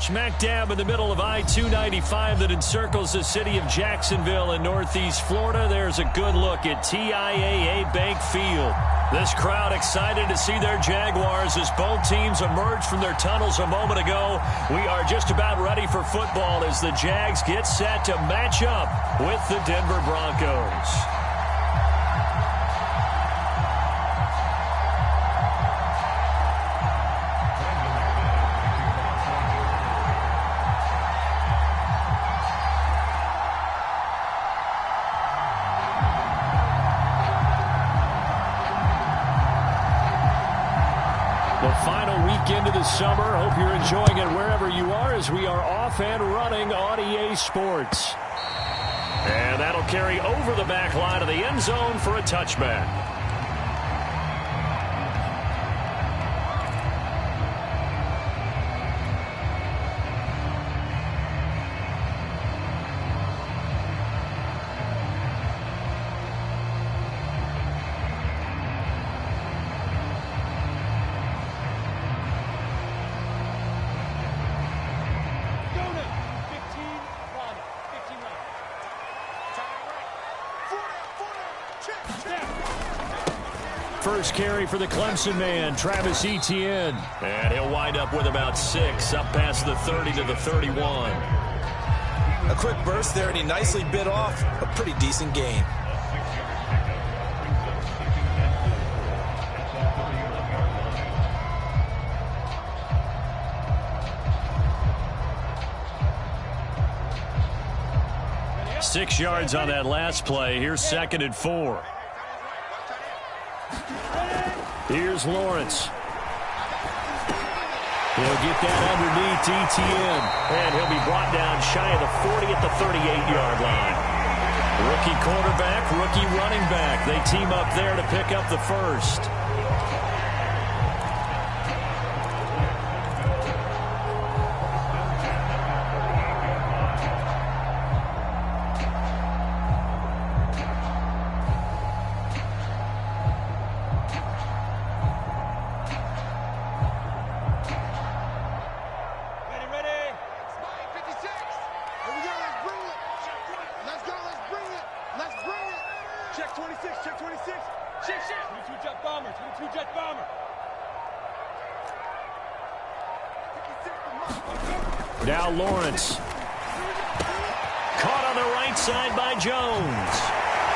Smack dab in the middle of I-295 that encircles the city of Jacksonville in northeast Florida. There's a good look at TIAA Bank Field. This crowd excited to see their Jaguars as both teams emerged from their tunnels a moment ago. We are just about ready for football as the Jags get set to match up with the Denver Broncos. Into the summer. Hope you're enjoying it wherever you are as we are off and running on EA Sports. And that'll carry over the back line of the end zone for a touchback. First carry for the Clemson man, Travis Etienne. And he'll wind up with about 6, up past the 30 to the 31. A quick burst there, and he nicely bit off a pretty decent gain. Six yards on that last play. Here's 2nd and 4. Here's Lawrence. He'll get that underneath Etienne. And he'll be brought down shy of the 40 at the 38-yard line. Rookie quarterback, rookie running back. They team up there to pick up the first. Now Lawrence. Caught on the right side by Jones.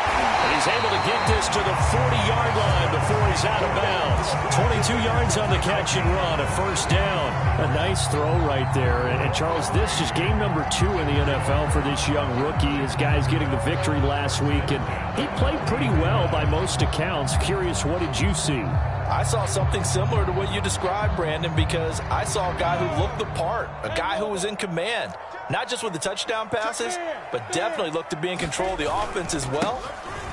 And he's able to get this to the 40-yard line before he's out of bounds. 22 yards on the catch and run, a first down. A nice throw right there. And Charles, this is game number 2 in the NFL for this young rookie. His guys getting the victory last week, and he played pretty well by most accounts. Curious, what did you see? I saw something similar to what you described, Brandon, because I saw a guy who looked the part, a guy who was in command, not just with the touchdown passes, but definitely looked to be in control of the offense as well.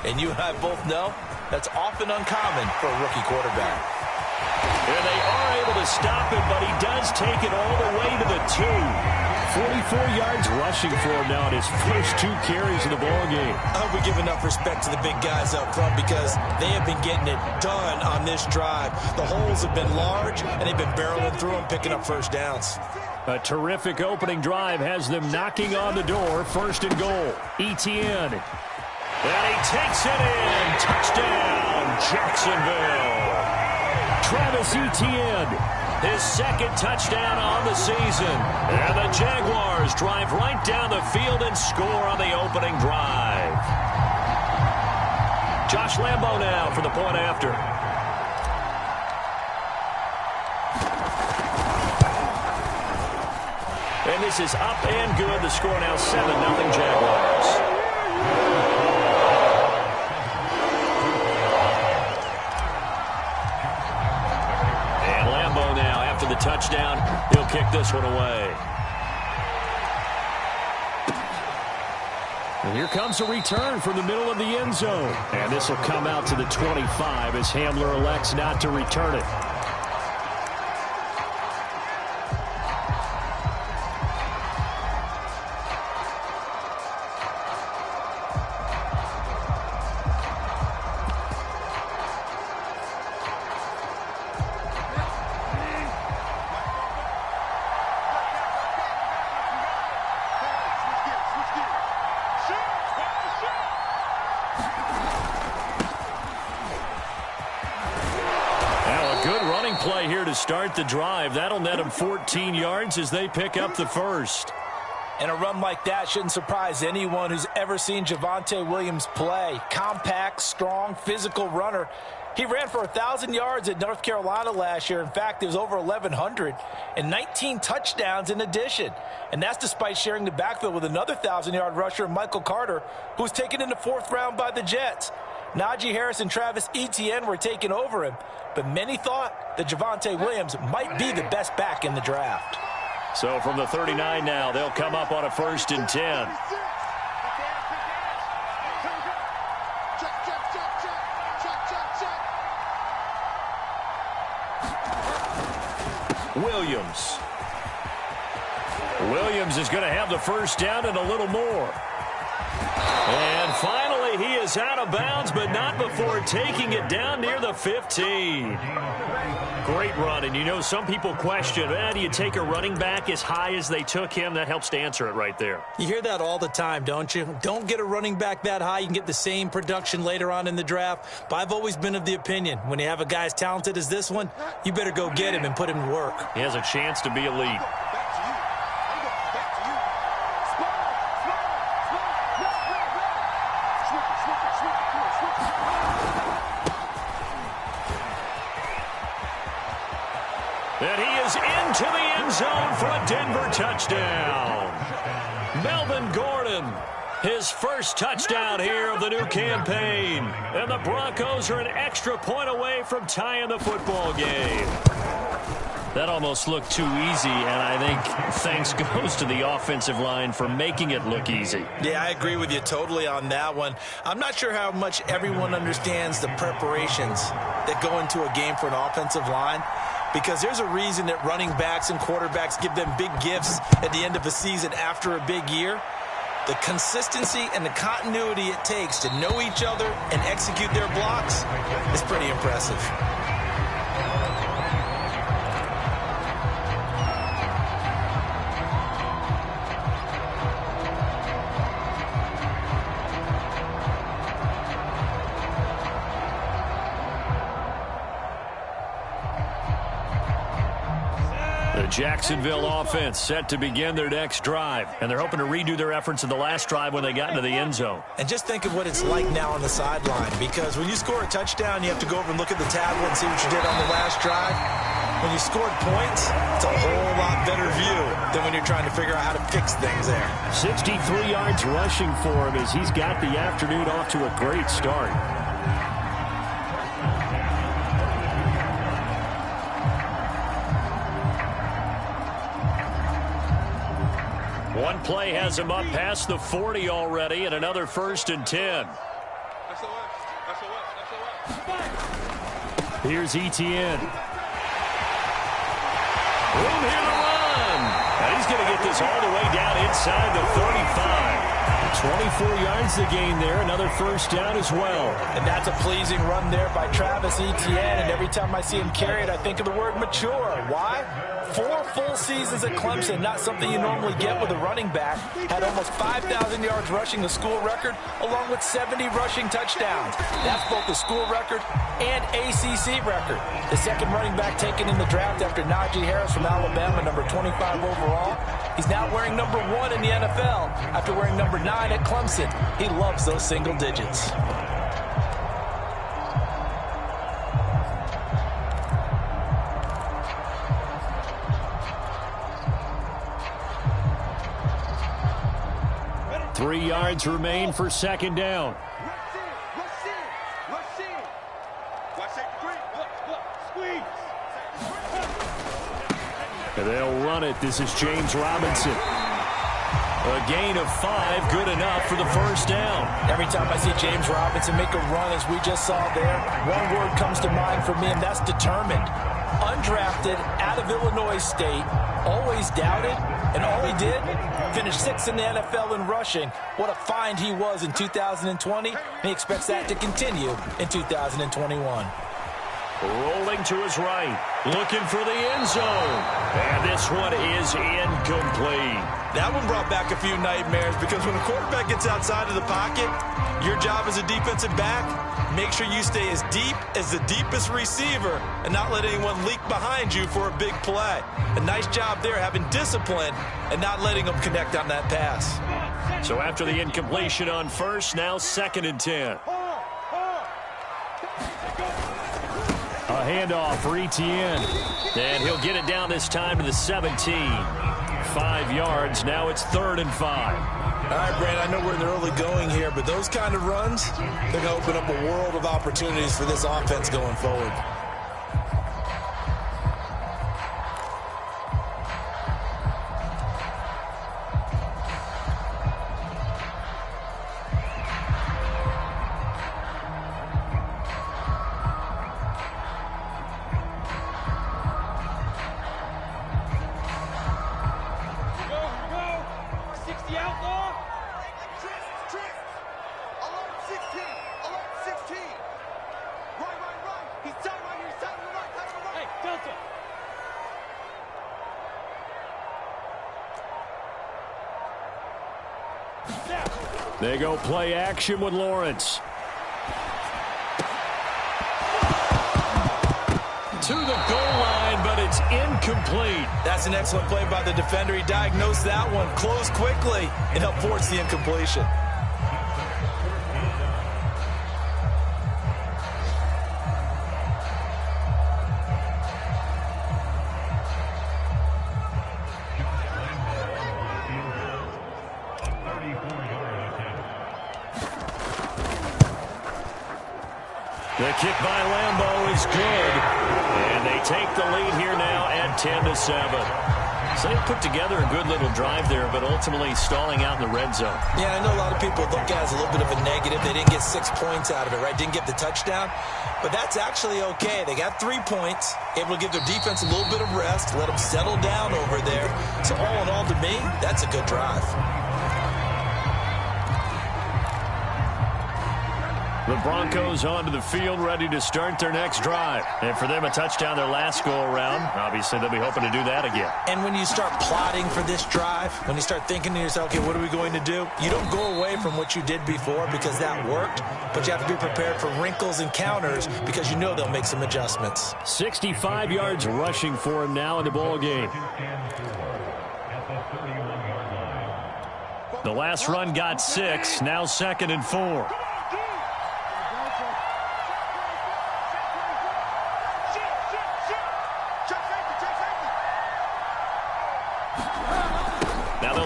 And you and I both know that's often uncommon for a rookie quarterback. And they are able to stop him, but he does take it all the way to the 2. 44 yards rushing for him now in his first 2 carries of the ball game. I hope we give enough respect to the big guys up front because they have been getting it done on this drive. The holes have been large, and they've been barreling through them, picking up first downs. A terrific opening drive has them knocking on the door. 1st and goal. Etienne. And he takes it in. Touchdown, Jacksonville. Travis Etienne, his 2nd touchdown on the season. And the Jaguars drive right down the field and score on the opening drive. Josh Lambo now for the point after. And this is up and good. The score now 7-0 Jaguars. The touchdown, he'll kick this one away. And here comes a return from the middle of the end zone. And this will come out to the 25 as Hamler elects not to return it. to start the drive. That'll net them 14 yards as they pick up the first. And a run like that shouldn't surprise anyone who's ever seen Javonte Williams play. Compact, strong, physical runner. He ran for 1,000 yards at North Carolina last year. In fact, it was over 1,100 and 19 touchdowns in addition. And that's despite sharing the backfield with another 1,000-yard rusher, Michael Carter, who was taken in the 4th round by the Jets. Najee Harris and Travis Etienne were taking over him, but many thought that Javonte Williams might be the best back in the draft. So from the 39 now, they'll come up on a 1st and 10. Williams is going to have the first down and a little more. And finally, he is out of bounds, but not before taking it down near the 15. Great run, and you know some people question, do you take a running back as high as they took him? That helps to answer it right there. You hear that all the time, don't you? Don't get a running back that high. You can get the same production later on in the draft. But I've always been of the opinion, when you have a guy as talented as this one, you better go get him and put him to work. He has a chance to be elite. And he is into the end zone for a Denver touchdown. Melvin Gordon, his first touchdown here of the new campaign. And the Broncos are an extra point away from tying the football game. That almost looked too easy, and I think thanks goes to the offensive line for making it look easy. Yeah, I agree with you totally on that one. I'm not sure how much everyone understands the preparations that go into a game for an offensive line, because there's a reason that running backs and quarterbacks give them big gifts at the end of a season after a big year. The consistency and the continuity it takes to know each other and execute their blocks is pretty impressive. The Jacksonville offense set to begin their next drive, and they're hoping to redo their efforts in the last drive when they got into the end zone. And just think of what it's like now on the sideline, because when you score a touchdown, you have to go over and look at the tablet and see what you did on the last drive. When you scored points, it's a whole lot better view than when you're trying to figure out how to fix things there. 63 yards rushing for him as he's got the afternoon off to a great start. One play has him up past the 40 already, and another 1st and 10. Here's Etienne. Room here to run. And he's going to get this all the way down inside the 35. 24 yards to gain there. Another first down as well. And that's a pleasing run there by Travis Etienne. And every time I see him carry it, I think of the word mature. Why? 4 full seasons at Clemson, not something you normally get with a running back. Had almost 5,000 yards rushing, the school record, along with 70 rushing touchdowns. That's both the school record and ACC record. The second running back taken in the draft after Najee Harris from Alabama, number 25 overall. He's now wearing number 1 in the NFL after wearing number 9 at Clemson. He loves those single digits. Three yards remain for second down. And they'll run it. This is James Robinson. A gain of 5, good enough for the first down. Every time I see James Robinson make a run, as we just saw there, one word comes to mind for me, and that's determined. Undrafted, out of Illinois State, always doubted, and all he did, finished 6th in the NFL in rushing. What a find he was in 2020, and he expects that to continue in 2021. Rolling to his right. Looking for the end zone. And this one is incomplete. That one brought back a few nightmares because when a quarterback gets outside of the pocket, your job as a defensive back, make sure you stay as deep as the deepest receiver and not let anyone leak behind you for a big play. A nice job there having discipline and not letting them connect on that pass. So after the incompletion on first, now 2nd and 10. A handoff for Etienne. And he'll get it down this time to the 17. 5 yards. Now it's 3rd and 5. All right, Brand, I know we're in the early going here, but those kind of runs, they're going to open up a world of opportunities for this offense going forward. They go play action with Lawrence. To the goal line, but it's incomplete. That's an excellent play by the defender. He diagnosed that one, closed quickly, and helped force the incompletion. The kick by Lambeau is good. And they take the lead here now at 10-7. So they put together a good little drive there, but ultimately stalling out in the red zone. Yeah, I know a lot of people look at it as a little bit of a negative. They didn't get 6 points out of it, right? Didn't get the touchdown. But that's actually okay. They got 3 points, able to give their defense a little bit of rest, let them settle down over there. So all in all, to me, that's a good drive. The Broncos onto the field, ready to start their next drive. And for them, a touchdown their last go-around. Obviously, they'll be hoping to do that again. And when you start plotting for this drive, when you start thinking to yourself, okay, what are we going to do? You don't go away from what you did before because that worked, but you have to be prepared for wrinkles and counters because you know they'll make some adjustments. 65 yards rushing for him now in the ball game. The last run got 6, now 2nd and 4.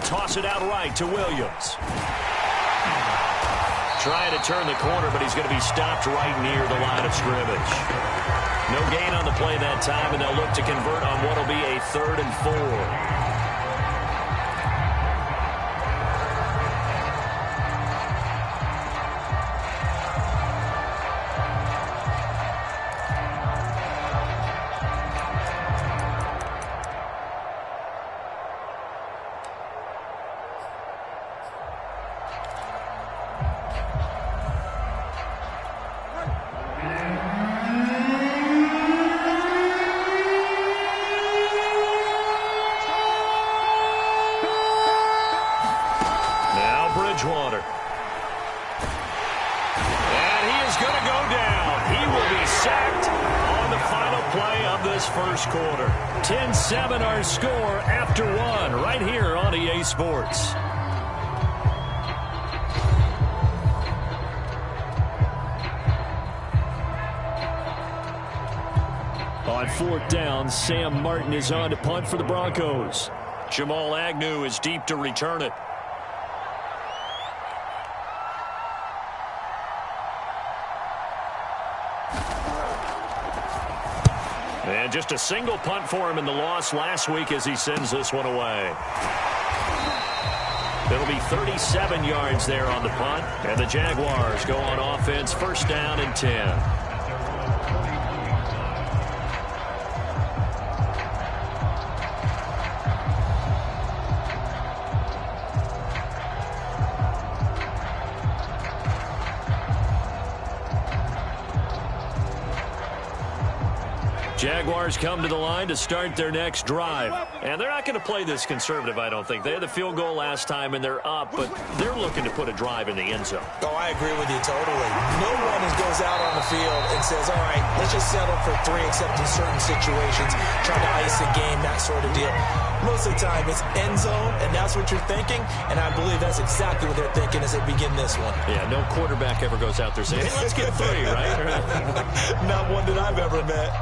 Toss it out right to Williams. Trying to turn the corner, but he's going to be stopped right near the line of scrimmage. No gain on the play that time, and they'll look to convert on what will be a 3rd and 4. Bridgewater. And he is going to go down. He will be sacked on the final play of this first quarter. 10-7 our score after 1 right here on EA Sports. On 4th down, Sam Martin is on to punt for the Broncos. Jamal Agnew is deep to return it. And just a single punt for him in the loss last week as he sends this one away. It'll be 37 yards there on the punt. And the Jaguars go on offense, 1st down and 10. Jaguars come to the line to start their next drive. And they're not going to play this conservative, I don't think. They had the field goal last time, and they're up, but they're looking to put a drive in the end zone. Oh, I agree with you totally. No one goes out on the field and says, all right, let's just settle for 3, except in certain situations, trying to ice a game, that sort of deal. Most of the time, it's end zone, and that's what you're thinking, and I believe that's exactly what they're thinking as they begin this one. Yeah, no quarterback ever goes out there saying, hey, let's get 3, right? Not one that I've ever met.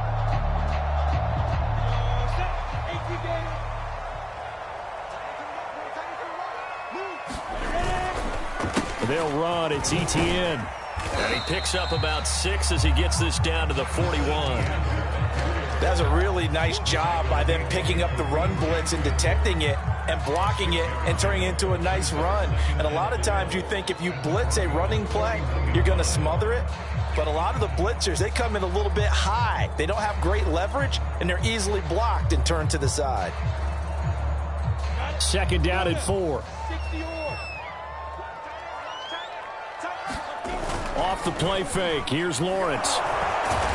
They'll run. It's Etienne. And he picks up about 6 as he gets this down to the 41. That's a really nice job by them picking up the run blitz and detecting it and blocking it and turning it into a nice run. And a lot of times you think if you blitz a running play, you're going to smother it. But a lot of the blitzers, they come in a little bit high. They don't have great leverage, and they're easily blocked and turned to the side. Second down and 4. Off the play fake. Here's Lawrence.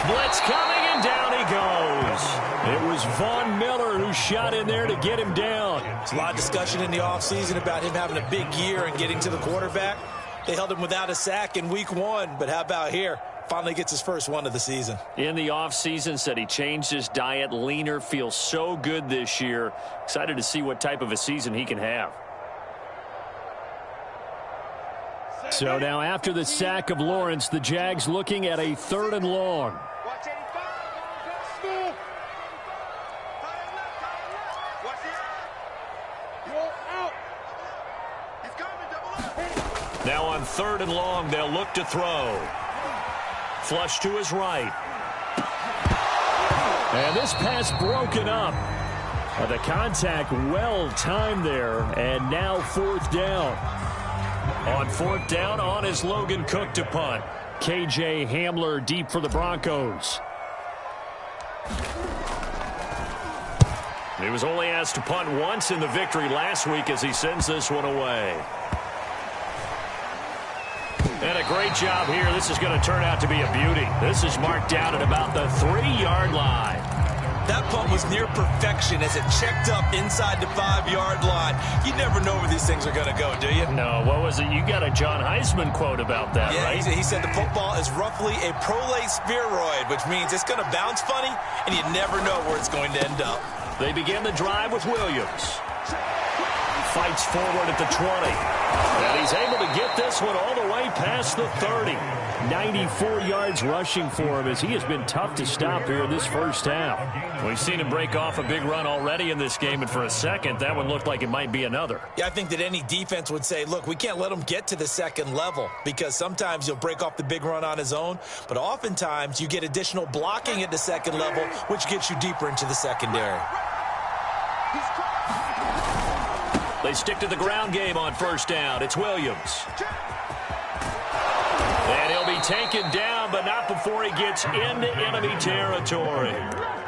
Blitz coming, and down he goes. It was Von Miller who shot in there to get him down. There's a lot of discussion in the offseason about him having a big year and getting to the quarterback. They held him without a sack in week 1, but how about here? Finally gets his first one of the season. In the offseason, said he changed his diet, leaner, feels so good this year. Excited to see what type of a season he can have. So now after the sack of Lawrence, the Jags looking at a 3rd and long. Now on 3rd and long, they'll look to throw. Flush to his right. And this pass broken up. The contact well timed there, and now 4th down. On 4th down, on is Logan Cook to punt. KJ Hamler deep for the Broncos. He was only asked to punt once in the victory last week as he sends this one away. And a great job here. This is going to turn out to be a beauty. This is marked down at about the 3-yard line. That punt was near perfection as it checked up inside the 5-yard line. You never know where these things are going to go, do you? No, what was it? You got a John Heisman quote about that, yeah, right? He said the football is roughly a prolate spheroid, which means it's going to bounce funny, and you never know where it's going to end up. They begin the drive with Williams. Fights forward at the 20. And he's able to get this one all the way past the 30. 94 yards rushing for him as he has been tough to stop here in this first half. We've seen him break off a big run already in this game, and for a second, that one looked like it might be another. Yeah, I think that any defense would say, look, we can't let him get to the second level because sometimes he'll break off the big run on his own, but oftentimes you get additional blocking at the second level, which gets you deeper into the secondary. They stick to the ground game on 1st down. It's Williams. And he'll be taken down, but not before he gets into enemy territory.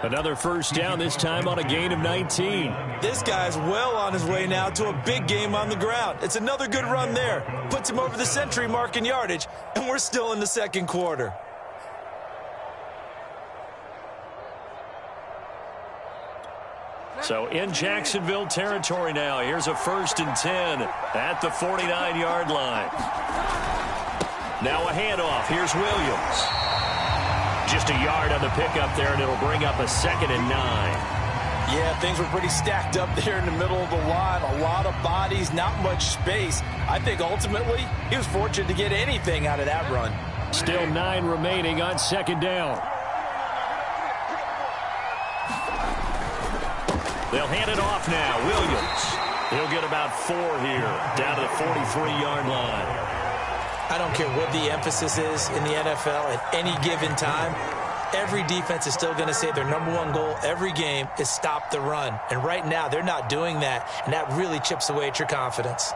Another 1st down, this time on a gain of 19. This guy's well on his way now to a big game on the ground. It's another good run there. Puts him over the century mark in yardage, and we're still in the second quarter. So in Jacksonville territory now. Here's a 1st and 10 at the 49-yard line. Now a handoff. Here's Williams. Just a yard on the pickup there, and it'll bring up a 2nd and 9. Yeah, things were pretty stacked up there in the middle of the line. A lot of bodies, not much space. I think ultimately he was fortunate to get anything out of that run. Still 9 remaining on 2nd down. They'll hand it off now. Williams. He'll get about 4 here, down to the 43-yard line. I don't care what the emphasis is in the NFL at any given time. Every defense is still going to say their #1 goal every game is stop the run. And right now, they're not doing that, and that really chips away at your confidence.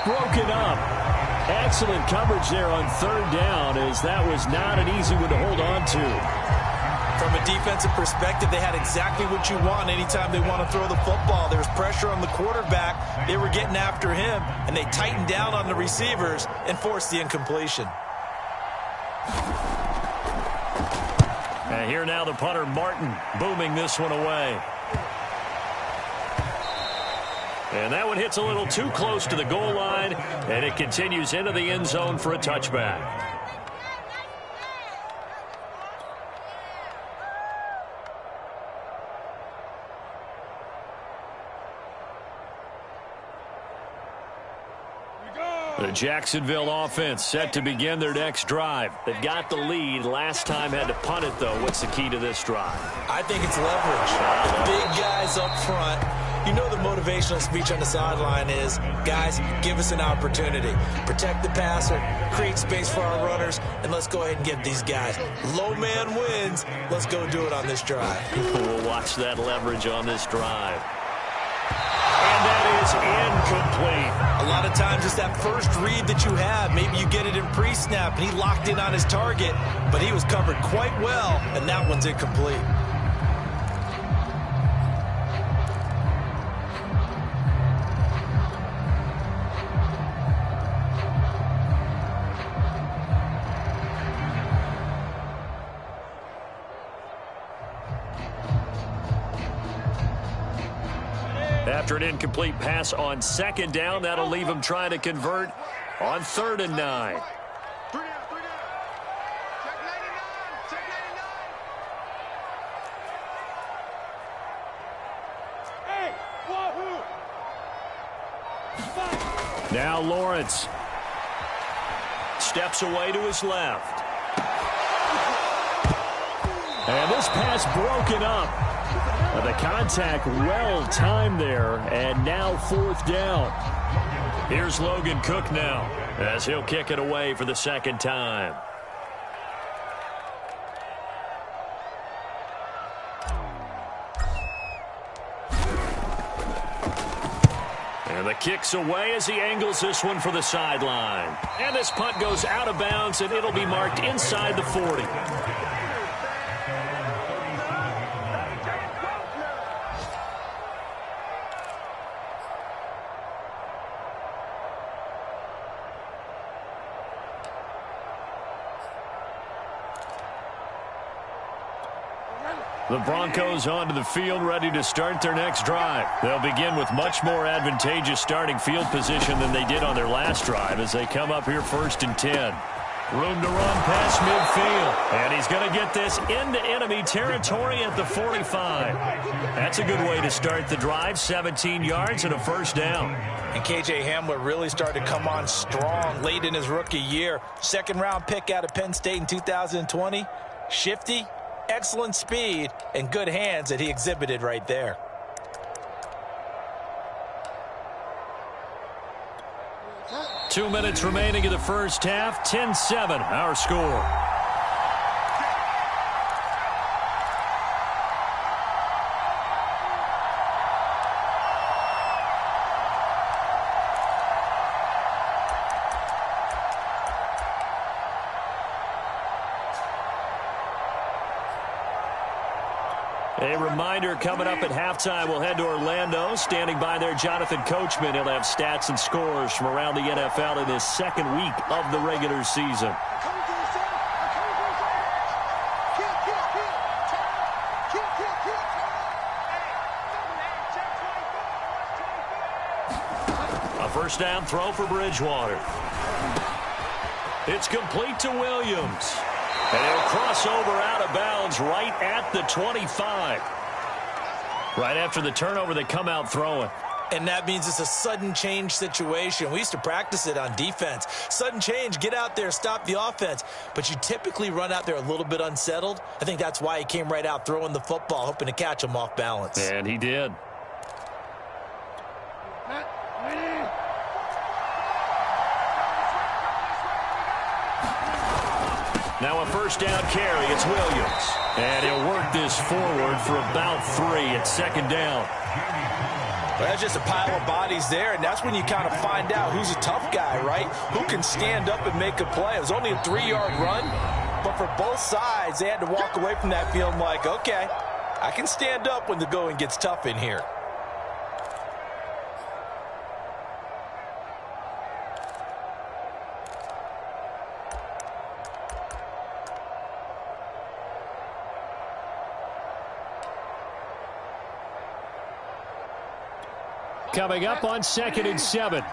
broken up. Excellent coverage there on third down, as that was not an easy one to hold on to. From a defensive perspective, they had exactly what you want anytime they want to throw the football. There was pressure on the quarterback. They were getting after him, and they tightened down on the receivers and forced the incompletion. And here now the punter, Martin, booming this one away. And that one hits a little too close to the goal line, and it continues into the end zone for a touchback. The Jacksonville offense set to begin their next drive. They've got the lead. Last time had to punt it, though. What's the key to this drive? I think it's leverage. The big guys up front. You know the motivational speech on the sideline is, guys, give us an opportunity. Protect the passer, create space for our runners, and let's go ahead and get these guys. Low man wins. Let's go do it on this drive. We'll watch that leverage on this drive. And that is incomplete. A lot of times it's that first read that you have. Maybe you get it in pre-snap, and he locked in on his target, but he was covered quite well, and that one's incomplete. After an incomplete pass on second down, that'll leave him trying to convert on 3rd and 9. Now Lawrence steps away to his left. And this pass broken up. The contact well timed there, and now 4th down. Here's Logan Cook now, as he'll kick it away for the second time. And the kick's away as he angles this one for the sideline. And this punt goes out of bounds, and it'll be marked inside the 40. The Broncos onto the field, ready to start their next drive. They'll begin with much more advantageous starting field position than they did on their last drive as they come up here 1st and 10. Room to run past midfield. And he's going to get this into enemy territory at the 45. That's a good way to start the drive. 17 yards and a 1st down. And K.J. Hamler really started to come on strong late in his rookie year. 2nd-round pick out of Penn State in 2020. Shifty. Excellent speed and good hands that he exhibited right there. Two minutes remaining in the first half. 10-7, our score. A reminder, coming up at halftime, we'll head to Orlando. Standing by there, Jonathan Coachman. He'll have stats and scores from around the NFL in this 2nd week of the regular season. A 1st down throw for Bridgewater. It's complete to Williams. And he'll cross over out of bounds right at the 25. Right after the turnover, they come out throwing. And that means it's a sudden change situation. We used to practice it on defense. Sudden change, get out there, stop the offense. But you typically run out there a little bit unsettled. I think that's why he came right out throwing the football, hoping to catch him off balance. And he did. Now a 1st down carry. It's Williams. And he'll work this forward for about 3 at 2nd down. Well, that's just a pile of bodies there, and that's when you kind of find out who's a tough guy, right? Who can stand up and make a play. It was only a 3-yard run, but for both sides, they had to walk away from that feeling like, okay, I can stand up when the going gets tough in here. Coming up on 2nd and 7.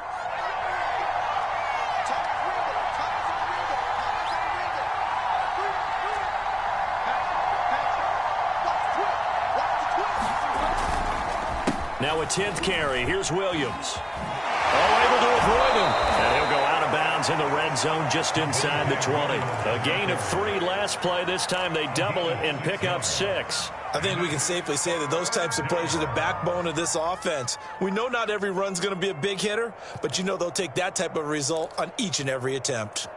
Now a 10th carry. Here's Williams. Able to avoid him. And he'll go out of bounds in the red zone just inside the 20. A gain of 3 last play. This time they double it and pick up 6. I think we can safely say that those types of plays are the backbone of this offense. We know not every run's going to be a big hitter, but you know they'll take that type of result on each and every attempt.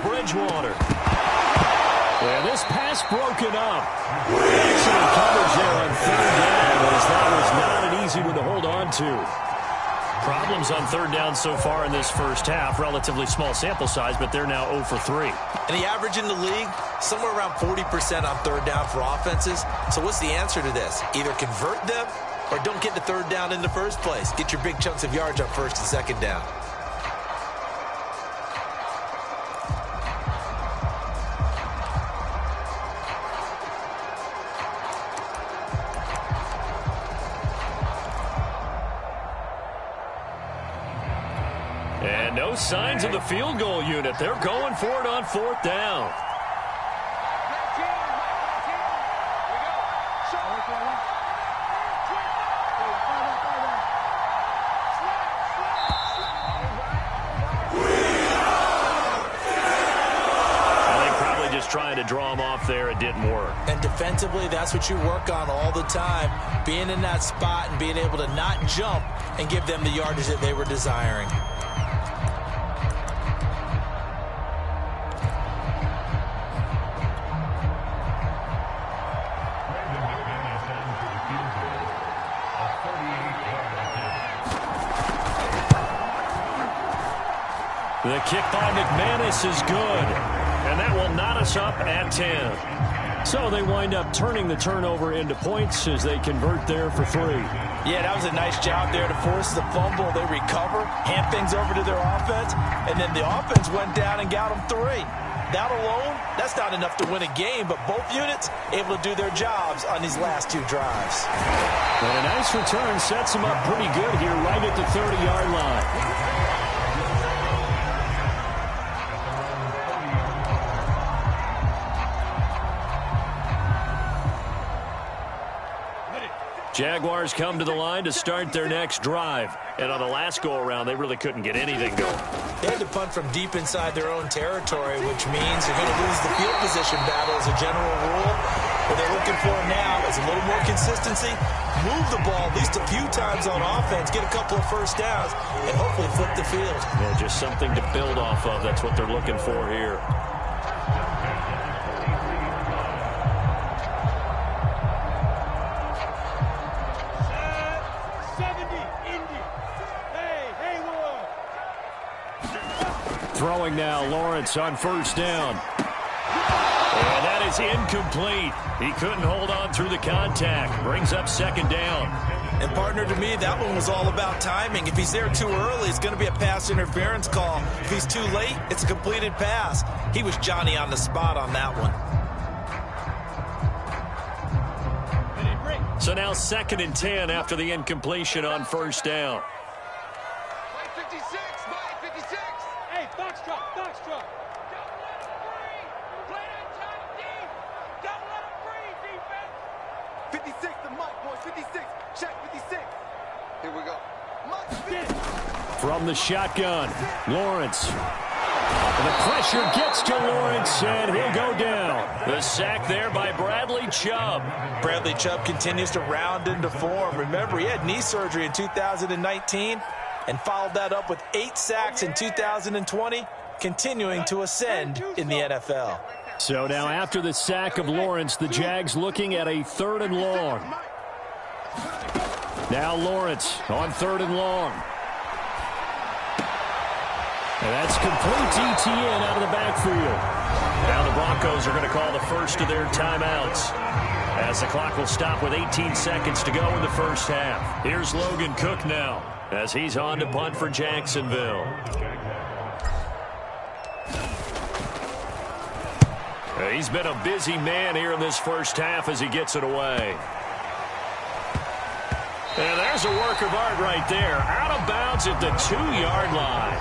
Bridgewater. And this pass broken up. Excellent coverage there on 3rd down, as that was not an easy one to hold on to. Problems on 3rd down so far in this first half. Relatively small sample size, but they're now 0 for 3. And the average in the league, somewhere around 40% on 3rd down for offenses. So what's the answer to this? Either convert them or don't get to 3rd down in the first place. Get your big chunks of yards on 1st and 2nd down. And no signs of the field goal unit. They're going for it on 4th down. Trying to draw him off there. It didn't work. And defensively, that's what you work on all the time. Being in that spot and being able to not jump and give them the yardage that they were desiring. The kick by McManus is good. And that will knot us up at 10. So they wind up turning the turnover into points as they convert there for 3. Yeah, that was a nice job there to force the fumble. They recover, hand things over to their offense, and then the offense went down and got them 3. That alone, that's not enough to win a game, but both units able to do their jobs on these last 2 drives. And a nice return sets them up pretty good here right at the 30-yard line. Jaguars come to the line to start their next drive. And on the last go-around, they really couldn't get anything going. They had to punt from deep inside their own territory, which means you're going to lose the field position battle as a general rule. What they're looking for now is a little more consistency, move the ball at least a few times on offense, get a couple of first downs, and hopefully flip the field. Yeah, just something to build off of. That's what they're looking for here. Throwing now, Lawrence on 1st down. And that is incomplete. He couldn't hold on through the contact. Brings up 2nd down. And partner, to me, that one was all about timing. If he's there too early, it's going to be a pass interference call. If he's too late, it's a completed pass. He was Johnny on the spot on that one. So now 2nd and 10 after the incompletion on 1st down. From the shotgun, Lawrence. And the pressure gets to Lawrence, and he'll go down. The sack there by Bradley Chubb. Bradley Chubb continues to round into form. Remember, he had knee surgery in 2019 and followed that up with 8 sacks in 2020, continuing to ascend in the NFL. So now after the sack of Lawrence, the Jags looking at a 3rd and long. Now Lawrence on 3rd and long. And that's complete ETN out of the backfield. Now the Broncos are going to call the first of their timeouts, as the clock will stop with 18 seconds to go in the first half. Here's Logan Cook now, as he's on to punt for Jacksonville. He's been a busy man here in this first half as he gets it away. And there's a work of art right there. Out of bounds at the 2-yard line.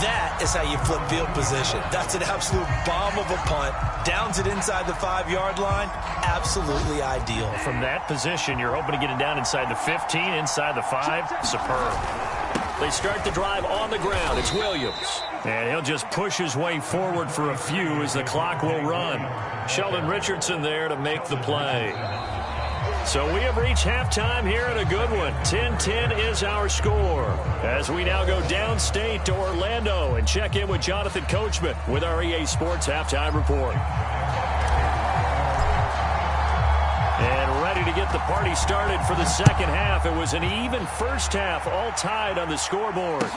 That is how you flip field position. That's an absolute bomb of a punt. Downs it inside the 5-yard line. Absolutely ideal. From that position, you're hoping to get it down inside the 15, inside the 5. Superb. They start the drive on the ground. It's Williams. And he'll just push his way forward for a few as the clock will run. Sheldon Richardson there to make the play. So we have reached halftime here at a good one. 10-10 is our score. As we now go downstate to Orlando and check in with Jonathan Coachman with our EA Sports Halftime Report. And ready to get the party started for the second half. It was an even first half, all tied on the scoreboard.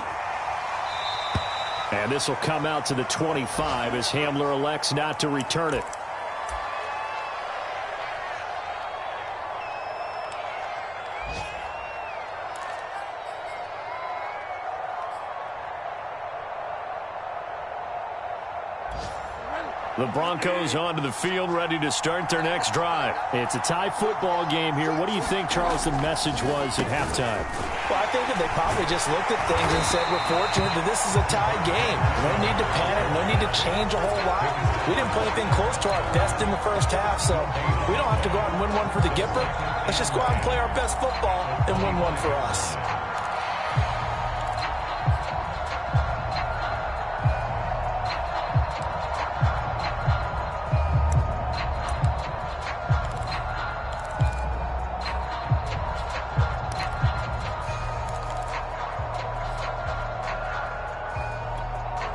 And this will come out to the 25 as Hamler elects not to return it. The Broncos onto the field, ready to start their next drive. It's a tie football game here. What do you think, Charles, the message was at halftime? Well, I think that they probably just looked at things and said, we're fortunate that this is a tie game. No need to panic. No need to change a whole lot. We didn't play anything close to our best in the first half, so we don't have to go out and win one for the Gipper. Let's just go out and play our best football and win one for us.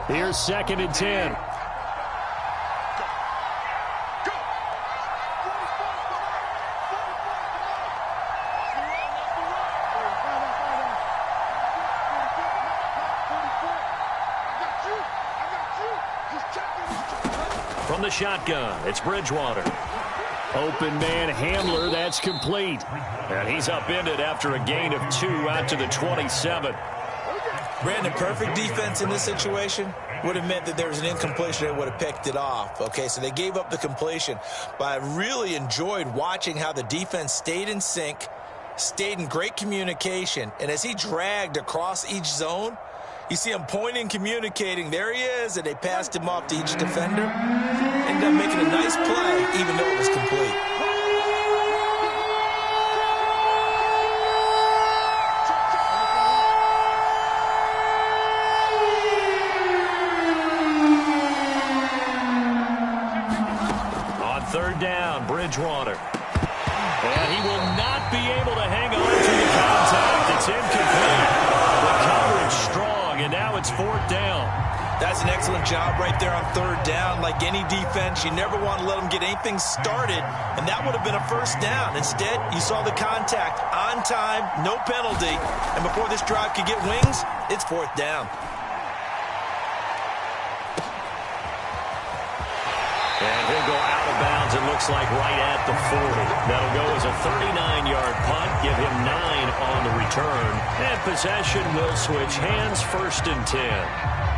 Here's 2nd and 10. From the shotgun, it's Bridgewater. Open man Hamler, that's complete. And he's upended after a gain of 2 out to the 27. Brandon, perfect defense in this situation would have meant that there was an incompletion that would have picked it off. Okay, so they gave up the completion. But I really enjoyed watching how the defense stayed in sync, stayed in great communication. And as he dragged across each zone, you see him pointing, communicating. There he is, and they passed him off to each defender. Ended up making a nice play, even though it was complete. Bridgewater. And he will not be able to hang on to the contact. It's incomplete. The coverage strong, and now it's 4th down. That's an excellent job right there on 3rd down. Like any defense, you never want to let them get anything started, and that would have been a 1st down. Instead, you saw the contact on time, no penalty, and before this drive could get wings, it's 4th down. And he'll go out of bounds, it looks like right at the 40. That'll go as a 39-yard punt, give him 9 on the return. And possession will switch hands, 1st and 10.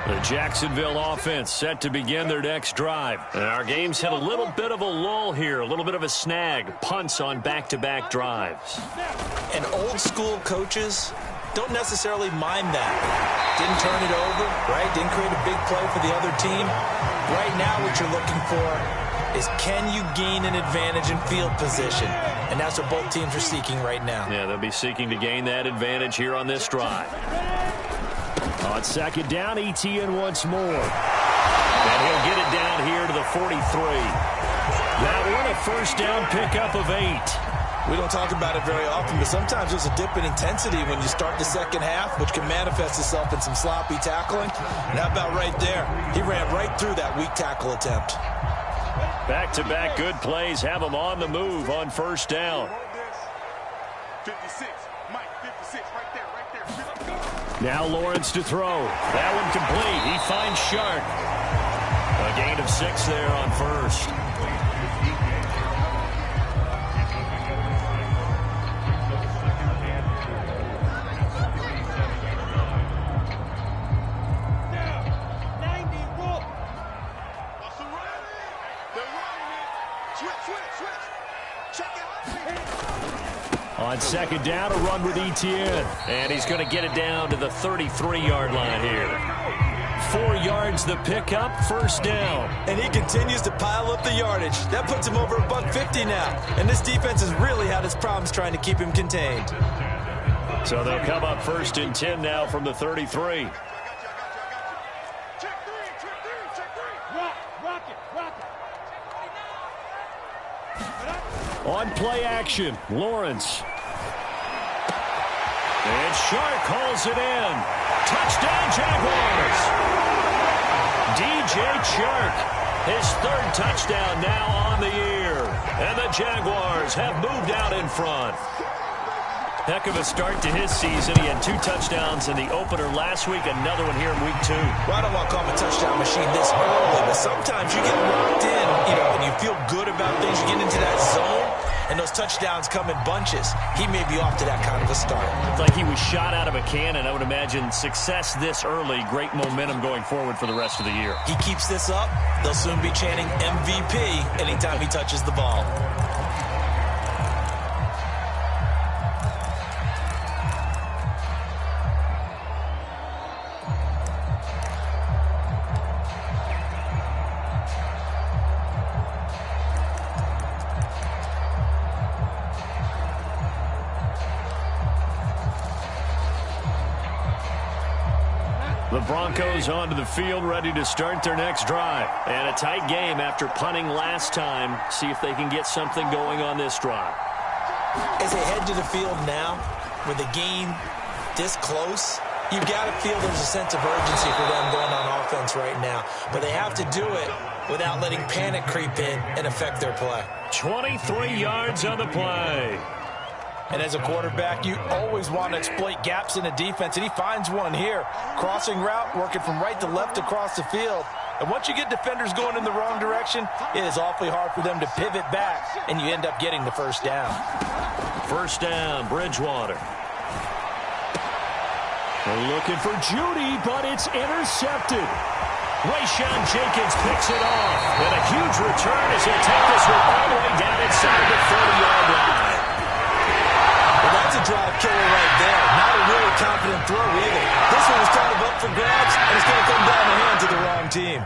The Jacksonville offense set to begin their next drive. And our game's hit a little bit of a lull here, a little bit of a snag. Punts on back-to-back drives. And old school coaches don't necessarily mind that. Didn't turn it over, right? Didn't create a big play for the other team. Right now what you're looking for is, can you gain an advantage in field position? And that's what both teams are seeking right now. Yeah, they'll be seeking to gain that advantage here on this drive. On second down, Etienne once more. And he'll get it down here to the 43. That one a first down pickup of 8. We don't talk about it very often, but sometimes there's a dip in intensity when you start the second half, which can manifest itself in some sloppy tackling. And how about right there? He ran right through that weak tackle attempt. Back-to-back good plays have him on the move on first down. 56, Mike, 56, right there. Now Lawrence to throw. That one complete. He finds Shark. A gain of 6 there on first. On second down, a run with Etienne. And he's going to get it down to the 33-yard line here. 4 yards the pickup, first down. And he continues to pile up the yardage. That puts him over $150 now. And this defense has really had its problems trying to keep him contained. So they'll come up first and 10 now from the 33. On play action, Lawrence. And Shark hauls it in. Touchdown, Jaguars. DJ Chark, his 3rd touchdown now on the year. And the Jaguars have moved out in front. Heck of a start to his season. He had 2 touchdowns in the opener last week, another one here in week 2. Well, I don't want to call him a touchdown machine this early, but sometimes you get locked in, and you feel good about things. You get into that zone, and those touchdowns come in bunches. He may be off to that kind of a start. It's like he was shot out of a cannon. I would imagine success this early, great momentum going forward for the rest of the year. He keeps this up, they'll soon be chanting MVP anytime he touches the ball. The Broncos onto the field, ready to start their next drive. And a tight game after punting last time. See if they can get something going on this drive. As they head to the field now, with the game this close, you've got to feel there's a sense of urgency for them going on offense right now. But they have to do it without letting panic creep in and affect their play. 23 yards on the play. And as a quarterback, you always want to exploit gaps in the defense, and he finds one here. Crossing route, working from right to left across the field. And once you get defenders going in the wrong direction, it is awfully hard for them to pivot back, and you end up getting the first down. First down, Bridgewater. They're looking for Judy, but it's intercepted. Rayshawn Jenkins picks it off. And a huge return as he'll take this one all the way down inside the 30-yard line. Well, that's a drive killer right there. Not a really confident throw either. This one was kind of up for grabs, and it's going to come down the hands of the wrong team.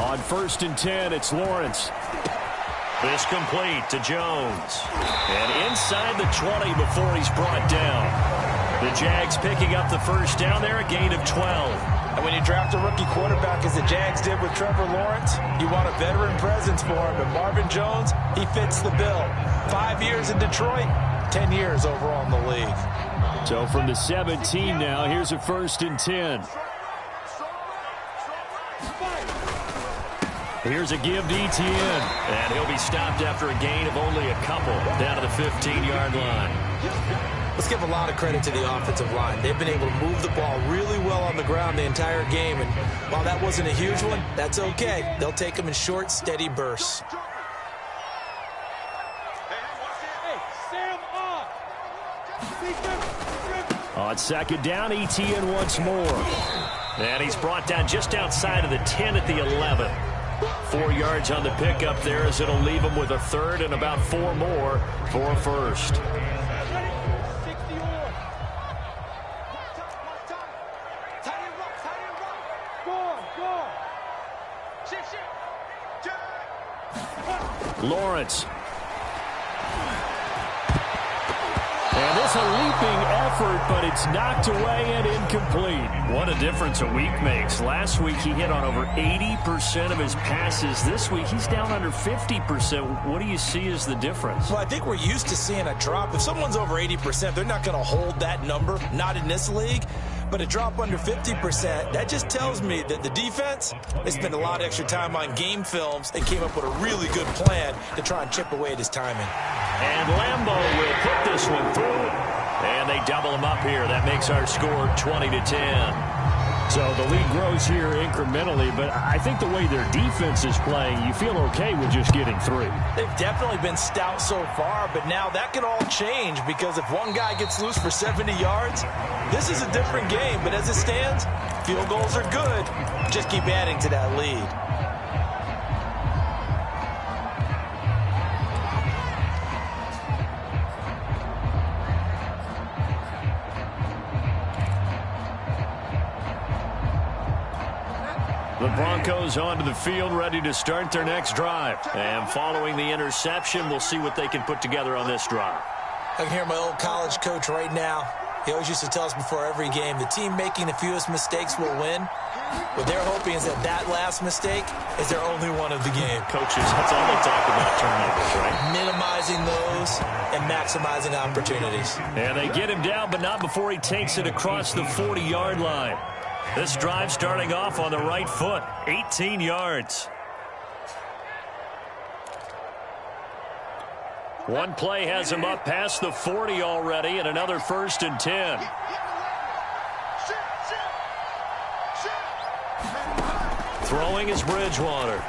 On first and 10, it's Lawrence. This complete to Jones. And inside the 20 before he's brought down. The Jags picking up the first down there, a gain of 12. And when you draft a rookie quarterback, as the Jags did with Trevor Lawrence, you want a veteran presence for him. And Marvin Jones, he fits the bill. 5 years in Detroit, 10 years overall in the league. So from the 17 now, here's a first and 10. Here's a give to Etienne. And he'll be stopped after a gain of only a couple down to the 15-yard line. Let's give a lot of credit to the offensive line. They've been able to move the ball really well on the ground the entire game. And while that wasn't a huge one, that's okay. They'll take them in short, steady bursts. Hey, Sam On second down, Etienne once more. And he's brought down just outside of the 10 at the 11. 4 yards on the pickup there as it'll leave him with a third and about 4 more for a first. Lawrence. And this a leaping effort, but it's knocked away and incomplete. What a difference a week makes. Last week he hit on over 80% of his passes. This week he's down under 50%. What do you see as the difference? Well, I think we're used to seeing a drop. If someone's over 80%, they're not going to hold that number, not in this league. But a drop under 50%, that just tells me that the defense, they spent a lot of extra time on game films and came up with a really good plan to try and chip away at his timing. And Lambo will put this one through. And they double him up here. That makes our score 20-10. So the lead grows here incrementally, but I think the way their defense is playing, you feel okay with just getting 3. They've definitely been stout so far, but now that can all change because if one guy gets loose for 70 yards, this is a different game. But as it stands, field goals are good. Just keep adding to that lead. The Broncos onto the field, ready to start their next drive. And following the interception, we'll see what they can put together on this drive. I can hear my old college coach right now. He always used to tell us before every game, the team making the fewest mistakes will win. What they're hoping is that that last mistake is their only one of the game. Coaches, that's all they talk about, turnovers, right? Minimizing those and maximizing opportunities. And they get him down, but not before he takes it across the 40-yard line. This drive starting off on the right foot, 18 yards. One play has him up past the 40 already, and another 1st and 10. Throwing is Bridgewater.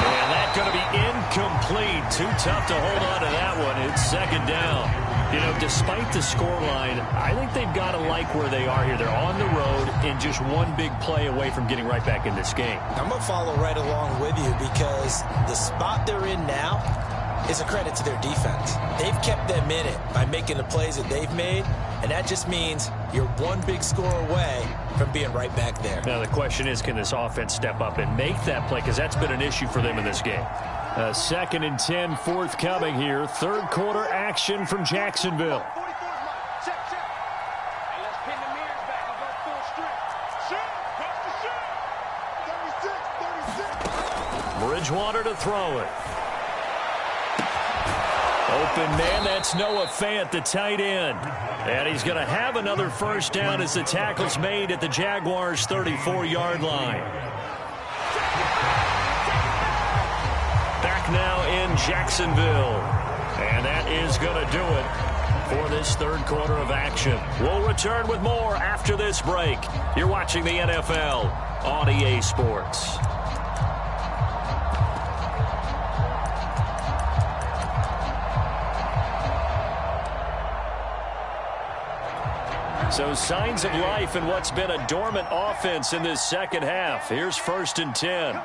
And that's going to be incomplete. Too tough to hold on to that one. It's second down. You know, despite the scoreline, I think they've got to like where they are here. They're on the road and just one big play away from getting right back in this game. I'm going to follow right along with you because the spot they're in now is a credit to their defense. They've kept them in it by making the plays that they've made, and that just means you're one big score away from being right back there. Now the question is, can this offense step up and make that play? Because that's been an issue for them in this game. 2nd and 10 forthcoming here. Third quarter action from Jacksonville. Bridgewater to throw it. Open man, that's Noah Fant, the tight end. And he's going to have another first down as the tackle's made at the Jaguars' 34-yard line. Back now in Jacksonville. And that is going to do it for this third quarter of action. We'll return with more after this break. You're watching the NFL on EA Sports. So signs of life in what's been a dormant offense in this second half. Here's 1st and 10.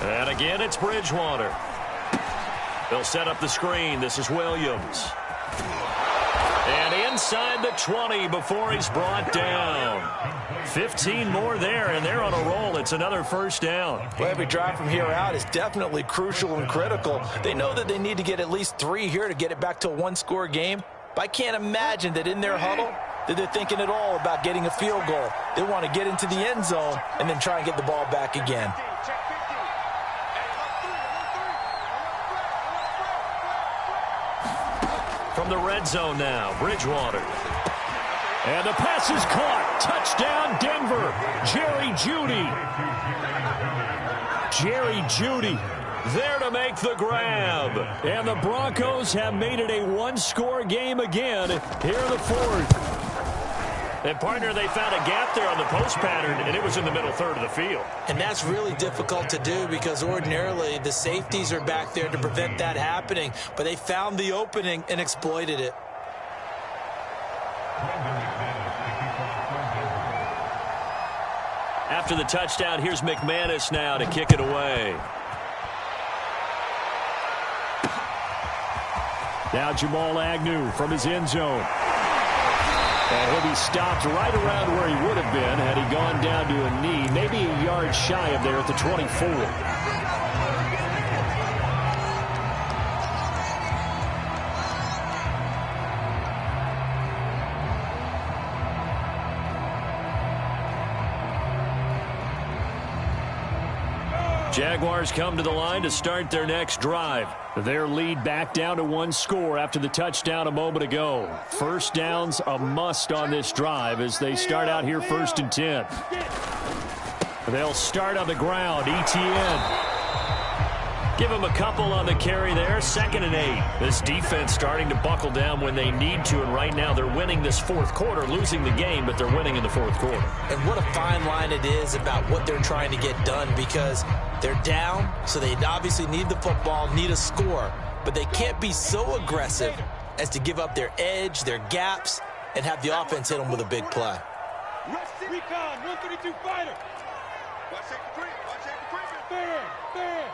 And again, it's Bridgewater. They'll set up the screen. This is Williams. And inside the 20 before he's brought down. 15 more there, and they're on a roll. It's another first down. Well, every drive from here out is definitely crucial and critical. They know that they need to get at least 3 here to get it back to a one-score game. But I can't imagine that in their huddle that they're thinking at all about getting a field goal. They want to get into the end zone and then try and get the ball back again. From the red zone now, Bridgewater. And the pass is caught. Touchdown, Denver. Jerry Jeudy. Jerry Jeudy there to make the grab. And the Broncos have made it a one-score game again here in the fourth. And, partner, they found a gap there on the post pattern, and it was in the middle third of the field. And that's really difficult to do because ordinarily the safeties are back there to prevent that happening. But they found the opening and exploited it. After the touchdown, here's McManus now to kick it away. Now Jamal Agnew from his end zone. And he'll be stopped right around where he would have been had he gone down to a knee, maybe a yard shy of there at the 24. Jaguars come to the line to start their next drive. Their lead back down to 1 score after the touchdown a moment ago. First down's a must on this drive as they start out here 1st and 10. They'll start on the ground. ETN. Give them a couple on the carry there. 2nd and 8. This defense starting to buckle down when they need to, and right now they're winning this 4th quarter, losing the game, but they're winning in the 4th quarter. And what a fine line it is about what they're trying to get done because they're down, so they obviously need the football, need a score, but they can't be so aggressive as to give up their edge, their gaps, and have the offense hit them with a big play. Recon, 132 fighter. Watch the creep, watch the creep. There.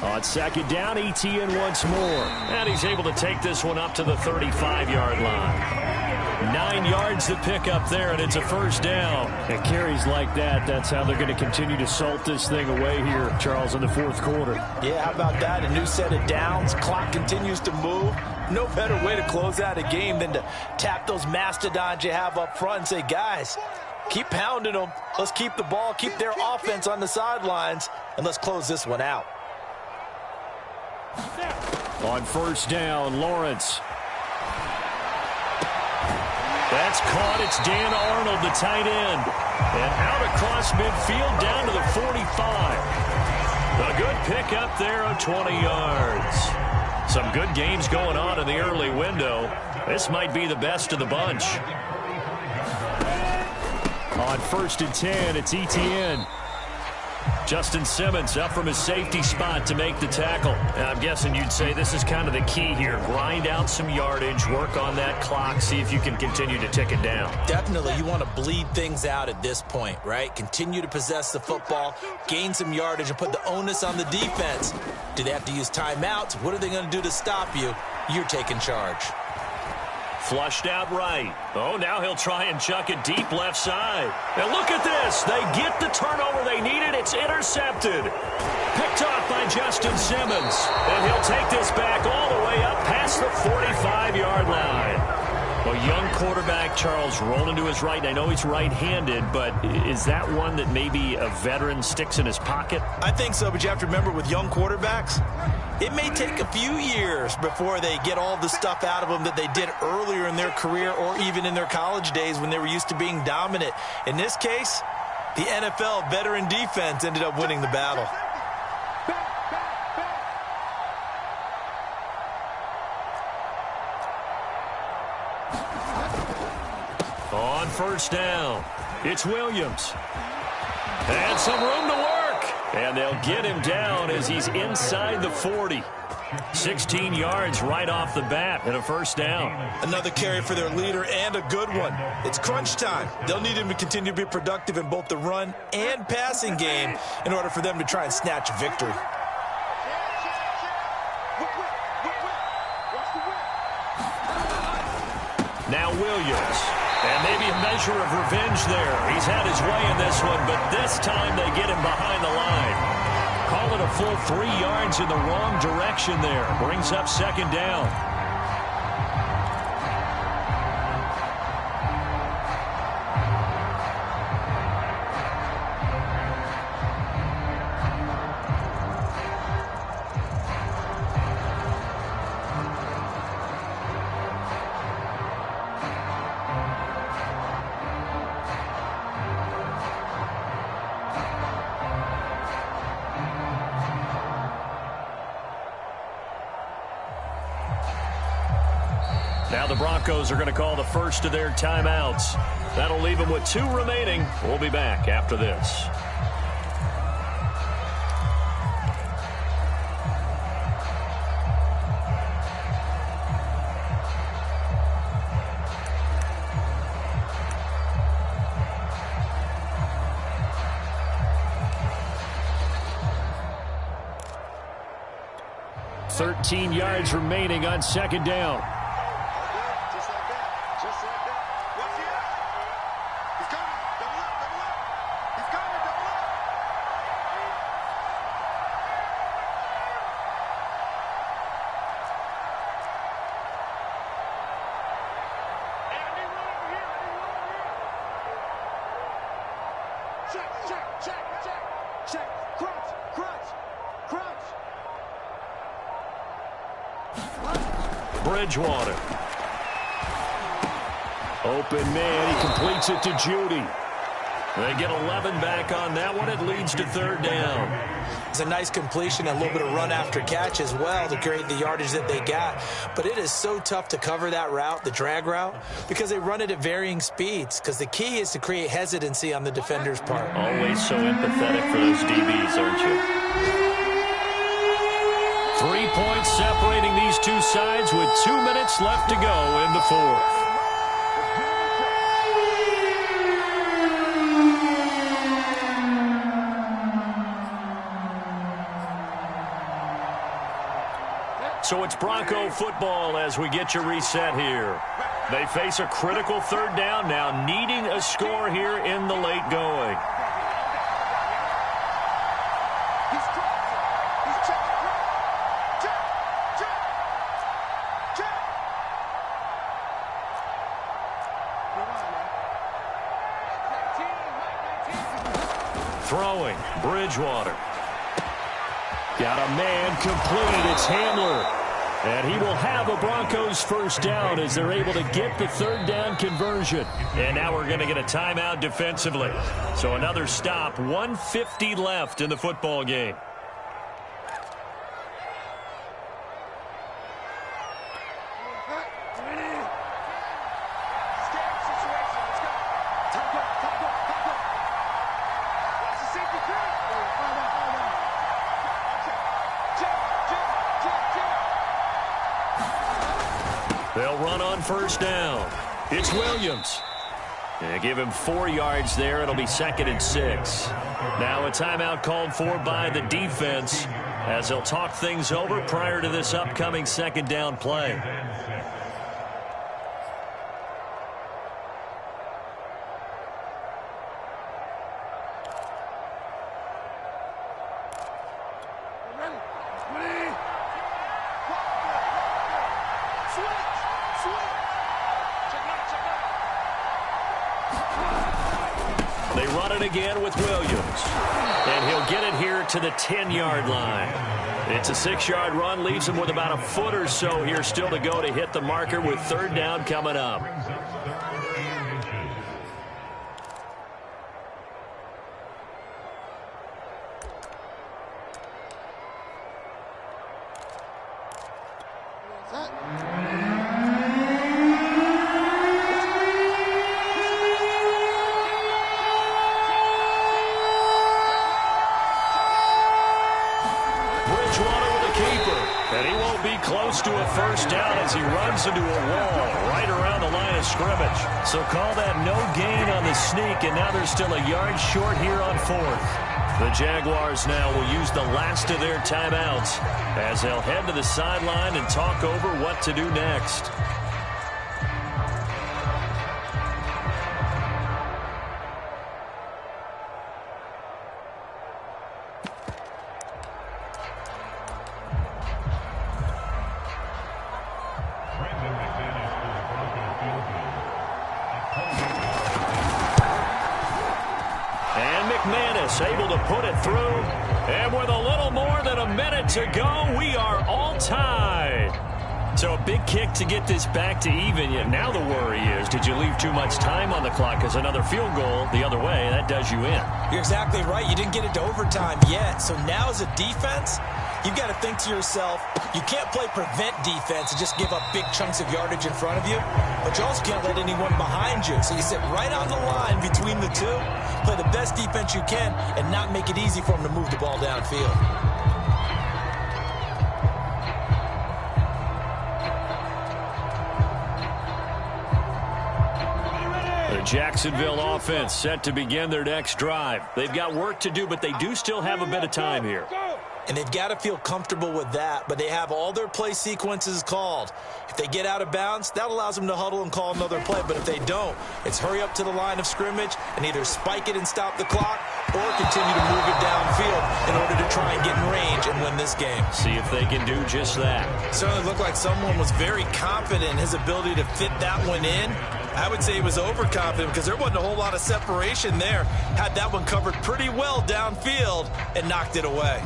On 2nd down, ETN once more. And he's able to take this one up to the 35-yard line. 9 yards to pick up there, and it's a 1st down. And carries like that, that's how they're going to continue to salt this thing away here, Charles, in the 4th quarter. Yeah, how about that? A new set of downs. Clock continues to move. No better way to close out a game than to tap those mastodons you have up front and say, guys, keep pounding them. Let's keep the ball, keep their offense on the sidelines, and let's close this one out. On 1st down, Lawrence. That's caught. It's Dan Arnold, the tight end. And out across midfield down to the 45. A good pickup there of 20 yards. Some good games going on in the early window. This might be the best of the bunch. On 1st and 10, it's ETN. Justin Simmons up from his safety spot to make the tackle. And I'm guessing you'd say this is kind of the key here. Grind out some yardage, work on that clock, see if you can continue to tick it down. Definitely, you want to bleed things out at this point, right? Continue to possess the football, gain some yardage, and put the onus on the defense. Do they have to use timeouts? What are they going to do to stop you? You're taking charge. Flushed out right. Oh, now he'll try and chuck it deep left side. And look at this. They get the turnover they needed. It's intercepted. Picked off by Justin Simmons. And he'll take this back all the way up past the 45-yard line. A young quarterback, Charles, rolling to his right. And I know he's right-handed, but is that one that maybe a veteran sticks in his pocket? I think so, but you have to remember with young quarterbacks, it may take a few years before they get all the stuff out of them that they did earlier in their career or even in their college days when they were used to being dominant. In this case, the NFL veteran defense ended up winning the battle. On 1st down, it's Williams. And some room to work. And they'll get him down as he's inside the 40. 16 yards right off the bat and a 1st down. Another carry for their leader and a good one. It's crunch time. They'll need him to continue to be productive in both the run and passing game in order for them to try and snatch victory. Now Williams. And maybe a measure of revenge there. He's had his way in this one, but this time they get him behind the line. Call it a full 3 yards in the wrong direction there. Brings up 2nd down. the Broncos are going to call the first of their timeouts. That'll leave them with 2 remaining. We'll be back after this. $13 yards remaining on second down. Just like that. Just like that. What's he at? He's coming. Double up. Double up. He's coming. Double up. Hey, I need one over here. I need one over here. Check, check, check, check, check. Crunch, crunch, crunch. Bridgewater. Open man. He completes it to Judy. They get 11 back on that one. It leads to third down. It's a nice completion, a little bit of run after catch as well to create the yardage that they got. But it is so tough to cover that route, the drag route, because they run it at varying speeds. Because the key is to create hesitancy on the defender's part. Always so empathetic for those DBs, aren't you? 3 points separating these two sides with 2 minutes left to go in the fourth. So it's Bronco football as we get you reset here. They face a critical third down now, needing a score here in the late going. Throwing, Bridgewater. Got a man complete. It's Hamler. And he will have a Broncos first down as they're able to get the third down conversion. And now we're going to get a timeout defensively. So another stop, 1:50 left in the football game. They'll run on first down. It's Williams. And give him 4 yards there. It'll be 2nd and 6. Now a timeout called for by the defense as they'll talk things over prior to this upcoming second down play. They run it again with Williams. And he'll get it here to the 10-yard line. It's a 6-yard run, leaves him with about a foot or so here still to go to hit the marker with third down coming up. Close to a first down as he runs into a wall right around the line of scrimmage. So call that no gain on the sneak, and now they're still a yard short here on fourth. The Jaguars now will use the last of their timeouts as they'll head to the sideline and talk over what to do next. Able to put it through, and with a little more than a minute to go, we are all tied. So a big kick to get this back to even. Yet now the worry is, did you leave too much time on the clock? Because another field goal the other way, that does you in. You're exactly right. You didn't get it to overtime yet. So now as a defense, you've got to think to yourself, you can't play prevent defense and just give up big chunks of yardage in front of you, but you also can't let anyone behind you. So you sit right on the line between the two, play the best defense you can, and not make it easy for them to move the ball downfield. The Jacksonville offense set to begin their next drive. They've got work to do, but they do still have a bit of time here. And they've got to feel comfortable with that, but they have all their play sequences called. If they get out of bounds, that allows them to huddle and call another play. But if they don't, it's hurry up to the line of scrimmage and either spike it and stop the clock or continue to move it downfield in order to try and get in range and win this game. See if they can do just that. Certainly looked like someone was very confident in his ability to fit that one in. I would say he was overconfident because there wasn't a whole lot of separation there. Had that one covered pretty well downfield and knocked it away.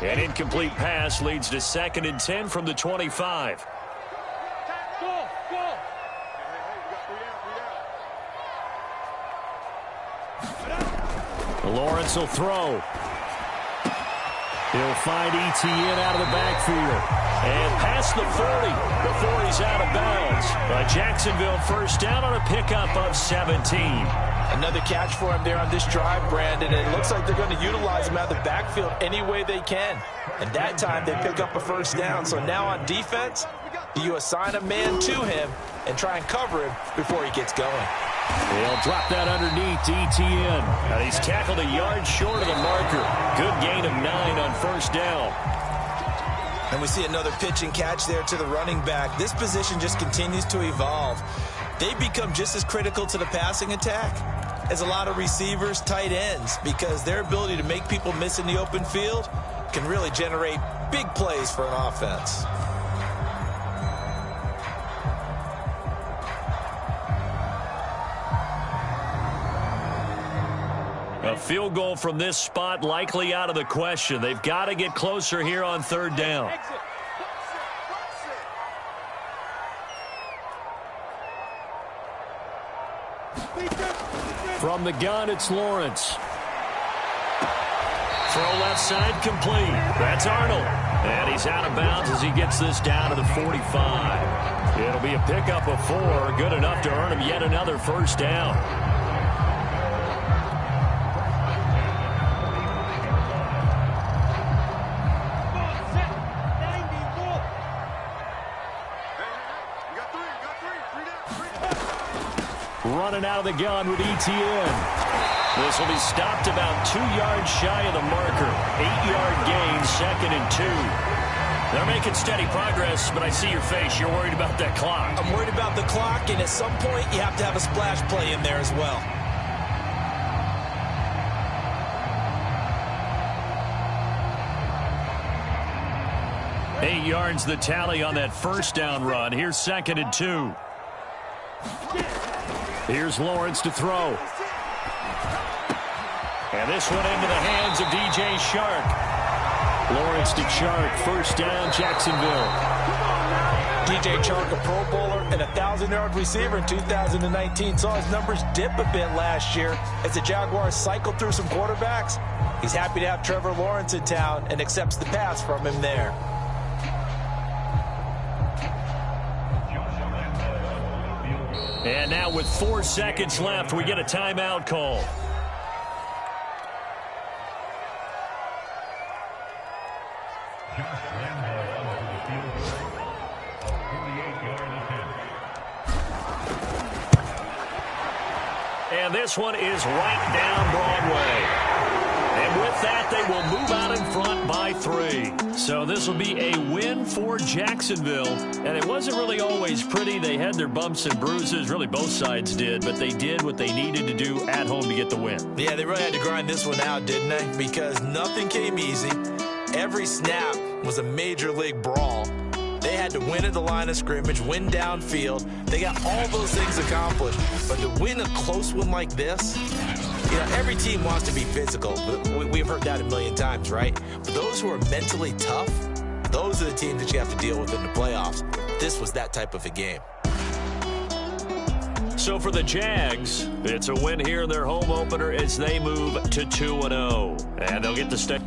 An incomplete pass leads to 2nd and 10 from the 25. Lawrence will throw. He'll find Etienne out of the backfield. And past the 40 before he's out of bounds. A Jacksonville first down on a pickup of 17. Another catch for him there on this drive, Brandon. And it looks like they're going to utilize him out of the backfield any way they can. And that time they pick up a first down. So now on defense, you assign a man to him and try and cover him before he gets going. He'll drop that underneath to Etienne. And he's tackled a yard short of the marker. Good gain of 9 on first down. And we see another pitch and catch there to the running back. This position just continues to evolve. They become just as critical to the passing attack as a lot of receivers, tight ends, because their ability to make people miss in the open field can really generate big plays for an offense. A field goal from this spot likely out of the question. They've got to get closer here on 3rd down. From the gun, it's Lawrence. Throw left side complete. That's Arnold. And he's out of bounds as he gets this down to the 45. It'll be a pickup of 4. Good enough to earn him yet another first down. Running out of the gun with Etienne. This will be stopped about 2 yards shy of the marker. 8-yard gain, 2nd and 2. They're making steady progress, but I see your face. You're worried about that clock. I'm worried about the clock, and at some point, you have to have a splash play in there as well. Eight yards the tally on that first down run. Here's 2nd and 2. Here's Lawrence to throw. And this one into the hands of DJ Chark. Lawrence to Chark. First down, Jacksonville. DJ Chark, a Pro Bowler and a 1,000-yard receiver in 2019. Saw his numbers dip a bit last year as the Jaguars cycled through some quarterbacks. He's happy to have Trevor Lawrence in town and accepts the pass from him there. And now with 4 seconds left, we get a timeout call. And this one is right down Broadway. And with that, they will move out in front by 3. So this will be a win for Jacksonville. And it wasn't really always pretty. They had their bumps and bruises. Really, both sides did. But they did what they needed to do at home to get the win. Yeah, they really had to grind this one out, didn't they? Because nothing came easy. Every snap was a major league brawl. They had to win at the line of scrimmage, win downfield. They got all those things accomplished. But to win a close one like this, you know, every team wants to be physical. We've heard that a million times, right? But those who are mentally tough, those are the teams that you have to deal with in the playoffs. This was that type of a game. So for the Jags, it's a win here in their home opener as they move to 2-0. And they'll get the stay.